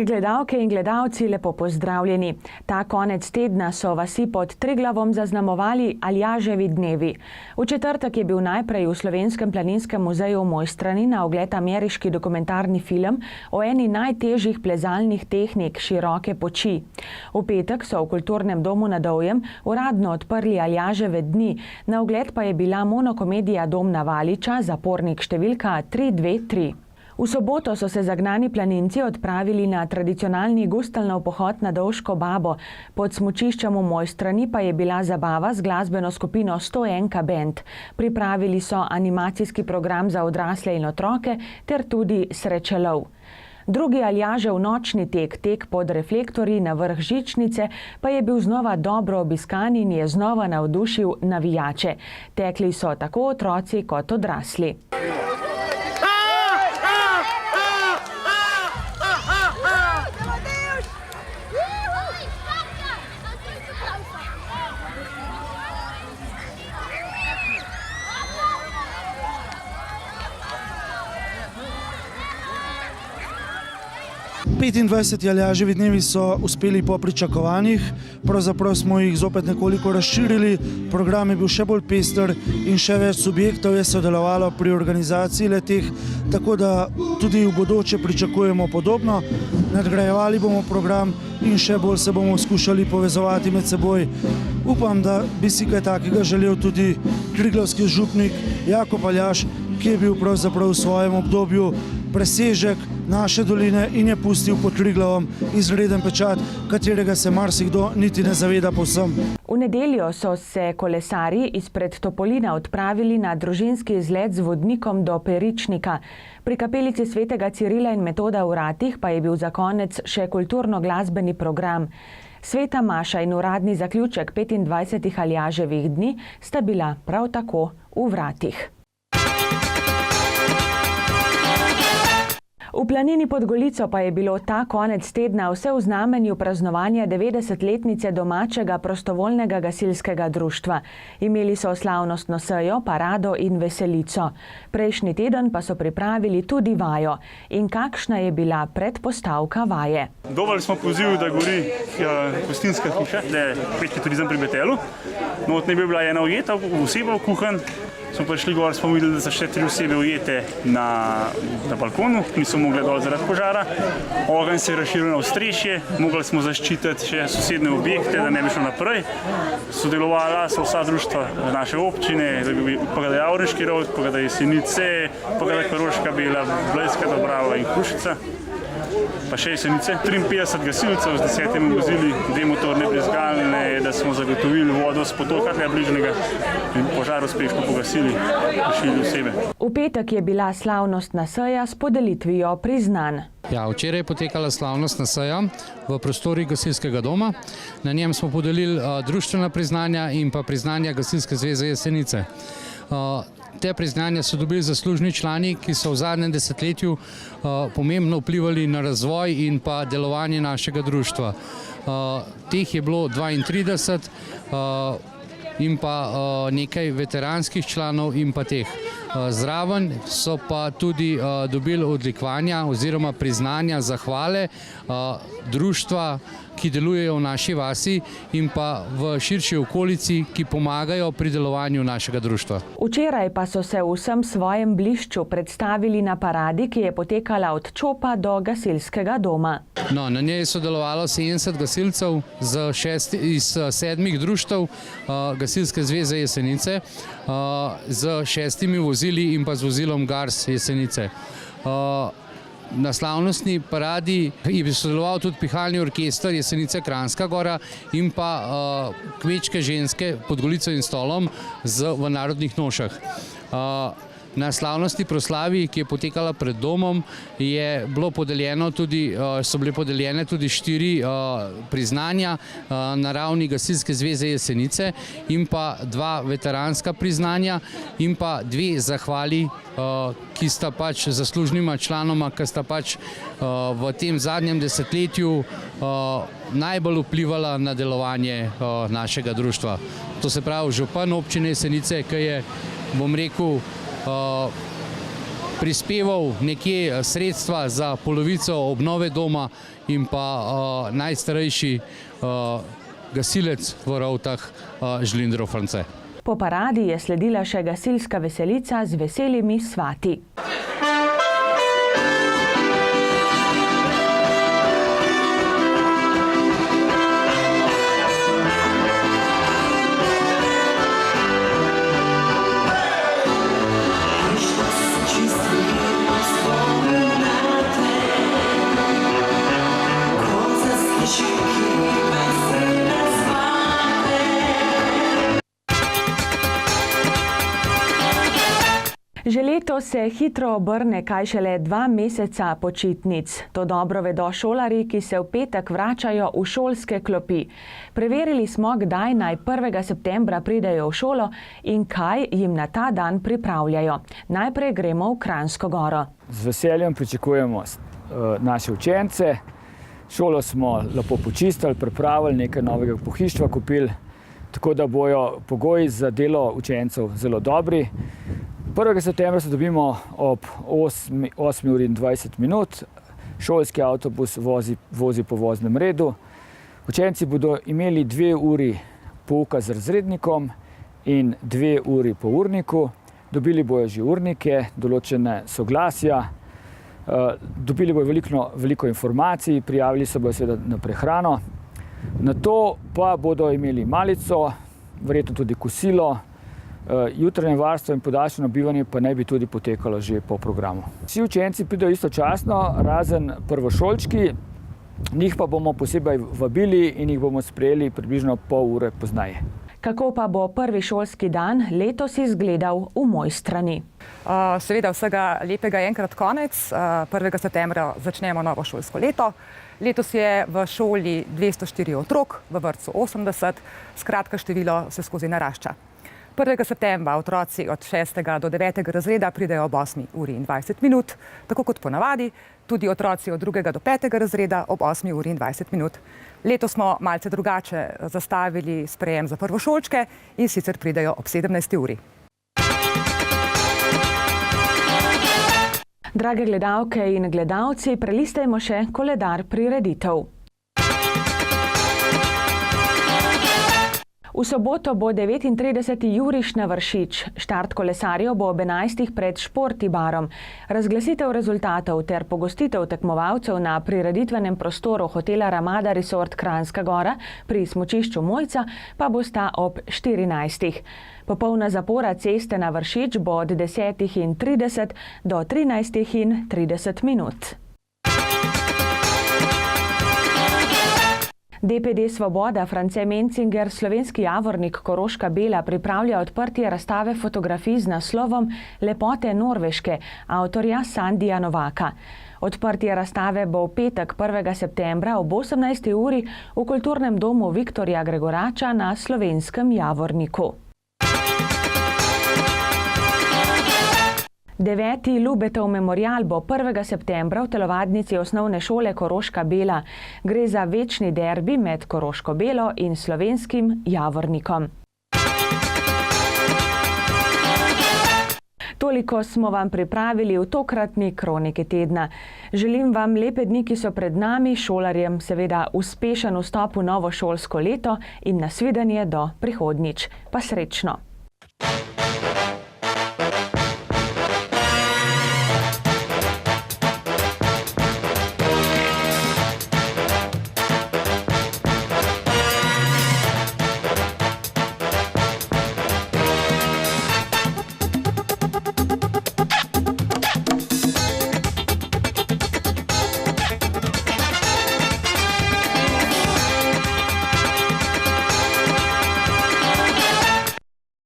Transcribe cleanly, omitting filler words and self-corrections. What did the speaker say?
Gledalke in gledalci, lepo pozdravljeni. Ta konec tedna so vasi pod Triglavom zaznamovali Aljaževi dnevi. V četrtek je bil najprej v Slovenskem planinskem muzeju v Mojstrani na ogled ameriški dokumentarni film o eni najtežjih plezalnih tehnik široke poči. V petek so v Kulturnem domu na Dovjem uradno odprli Aljaževe dni, na ogled pa je bila monokomedija Dom na Valiča, zapornik številka 323. V soboto so se zagnani planinci odpravili na tradicionalni Gustelnov pohod na Dovško babo. Pod smučiščem v Mojstrani pa je bila zabava z glasbeno skupino 101 band. Pripravili so animacijski program za odrasle in otroke ter tudi srečelov. Drugi Aljažev nočni tek pod reflektorji na vrh žičnice pa je bil znova dobro obiskan in je znova navdušil navijače. Tekli so tako otroci kot odrasli. Aljaževi dnevi so uspeli po pričakovanjih, pravzaprav smo jih zopet nekoliko razširili, program je bil še bolj pester in še več subjektov je sodelovalo pri organizaciji letih, tako da tudi v bodoče pričakujemo podobno. Nadgrajevali bomo program in še bolj se bomo skušali povezovati med seboj. Upam, da bi si kaj takega želel tudi triglavski župnik Jakob Aljaž, ki je bil pravzaprav v svojem obdobju presežek naše doline in je pustil pod Triglavom izreden pečat, katerega se marsikdo niti ne zaveda povsem. V nedeljo so se kolesarji izpred Topolina odpravili na družinski izlet z vodnikom do Peričnika. Pri kapelici svetega Cirila in Metoda v Ratih pa je bil za konec še kulturno-glasbeni program. Sveta maša in uradni zaključek 25 Aljaževih dni sta bila prav tako v Vratih. V Planini pod Golico pa je bilo ta konec tedna vse v znamenju praznovanja 90-letnice domačega prostovoljnega gasilskega društva. Imeli so slavnostno sejo, parado in veselico. Prejšnji teden pa so pripravili tudi vajo. In kakšna je bila predpostavka vaje? Dobili smo poziv, da gori gostinska hiša, da je peči turizem pri Betelu. Notne bi bila ena ujeta oseba v kuhan. Smo prišli gor, smo videli, da so še 3 osebe ujete na balkonu, niso mogli dol zaradi požara. Ogenj se je razširil na ostrešje, mogli smo zaščititi še sosedne objekte, da ne bi šlo naprej. Sodelovala so vsa društva naše občine, Pogada Javorniški rod, Pogada Jesenice, Pogada Koroška Bela, Blejska Dobrava in Krušica. Pa še Jesenice. 53 gasilcev z 10 vozili, 2 motorne brizgalne, da smo zagotovili vodo s potoka bližnjega in požar uspešno pogasili, rešili osebe. V petek je bila slavnostna seja s podelitvijo priznanj. Včeraj je potekala slavnostna seja v prostorih gasilskega doma. Na njem smo podelili društvena priznanja in pa priznanja Gasilske zveze Jesenice. Te priznanja so dobili zaslužni člani, ki so v zadnjem desetletju pomembno vplivali na razvoj in pa delovanje našega društva. Teh je bilo 32 in pa nekaj veteranskih članov in pa teh. Zraven so pa tudi dobili odlikovanja oziroma priznanja, zahvale društva, ki delujejo v naši vasi in pa v širši okolici, ki pomagajo pri delovanju našega društva. Včeraj pa so se v vsem svojem blišču predstavili na paradi, ki je potekala od Čopa do gasilskega doma. Na njej je sodelovalo 70 gasilcev iz 7 društev Gasilske zveze Jesenice z 6 vozili in pa z vozilom Gars Jesenice. Na slavnostni paradi je sodeloval tudi pihalni orkester Jesenice Kranjska Gora in pa kmečke ženske pod Golico in Stolom v narodnih nošah. Na slavnosti proslavi, ki je potekala pred domom, so bile podeljene tudi 4 priznanja na ravni Gasilske zveze Jesenice in pa 2 veteranska priznanja in pa 2 zahvali, ki sta pač zaslužnima članoma, ki sta pač v tem zadnjem desetletju najbolj vplivala na delovanje našega društva. To se pravi župan občine Jesenice, ki je, bom rekel, prispeval nekje sredstva za polovico obnove doma in pa najstarejši gasilec v Rovtah Žlindrov France. Po paradi je sledila še gasilska veselica z veselimi svati. Že leto se hitro obrne, kaj šele 2 meseca počitnic. To dobro vedo šolarji, ki se v petek vračajo v šolske klopi. Preverili smo, kdaj naj 1. septembra pridejo v šolo in kaj jim na ta dan pripravljajo. Najprej gremo v Kranjsko Goro. Z veseljem pričakujemo naše učence. Šolo smo lepo počistili, pripravili, nekaj novega pohištva kupili, tako da bojo pogoji za delo učencev zelo dobri. 1. septembra se dobimo ob 8:20. Šolski avtobus vozi po voznem redu. Učenci bodo imeli 2 uri pouka z razrednikom in 2 uri po urniku. Dobili bojo že urnike, določene soglasja, dobili bojo veliko informacij, prijavili se bojo seveda na prehrano. Nato pa bodo imeli malico, verjetno tudi kosilo. Jutranje varstvo in podaljšano bivanje pa naj bi tudi potekalo že po programu. Vsi učenci pridejo istočasno, razen prvošolčki, njih pa bomo posebej vabili in jih bomo sprejeli približno pol ure pozneje. Kako pa bo prvi šolski dan letos izgledal v Mojstrani? Seveda vsega lepega je enkrat konec. 1. septembra začnemo novo šolsko leto. Letos je v šoli 204 otrok, v vrtcu 80, skratka število se skozi narašča. 1. septembra otroci od 6. do 9. razreda pridejo ob 8:20, tako kot ponavadi, tudi otroci od 2. do 5. razreda ob 8:20. Letos smo malce drugače zastavili sprejem za prvošolčke in sicer pridejo ob 17. uri. Drage gledalke in gledalci, prelistajmo še koledar prireditev. V soboto bo 39. juriš na Vršič. Štart kolesarjev bo ob 11. pred Športibarom. Razglasitev rezultatov ter pogostitev tekmovalcev na prireditvenem prostoru hotela Ramada Resort Kranjska Gora pri smučišču Mojca pa bosta ob 14. Popolna zapora ceste na Vršič bo od 10:30 do 13:30. DPD Svoboda France Mencinger, slovenski Javornik Koroška Bela pripravlja odprtje razstave fotografij z naslovom Lepote Norveške avtorja Sandija Novaka. Odprtje razstave bo v petek 1. septembra ob 18. uri v kulturnem domu Viktorja Gregorača na slovenskem Javorniku. 9. Ljubetov memorial bo 1. septembra v telovadnici osnovne šole Koroška Bela. Gre za večni derbi med Koroško Belo in slovenskim Javornikom. Toliko smo vam pripravili v tokratni kroniki tedna. Želim vam lepe dni, ki so pred nami, šolarjem seveda uspešen vstop v novo šolsko leto in nasvidenje do prihodnjič. Pa srečno!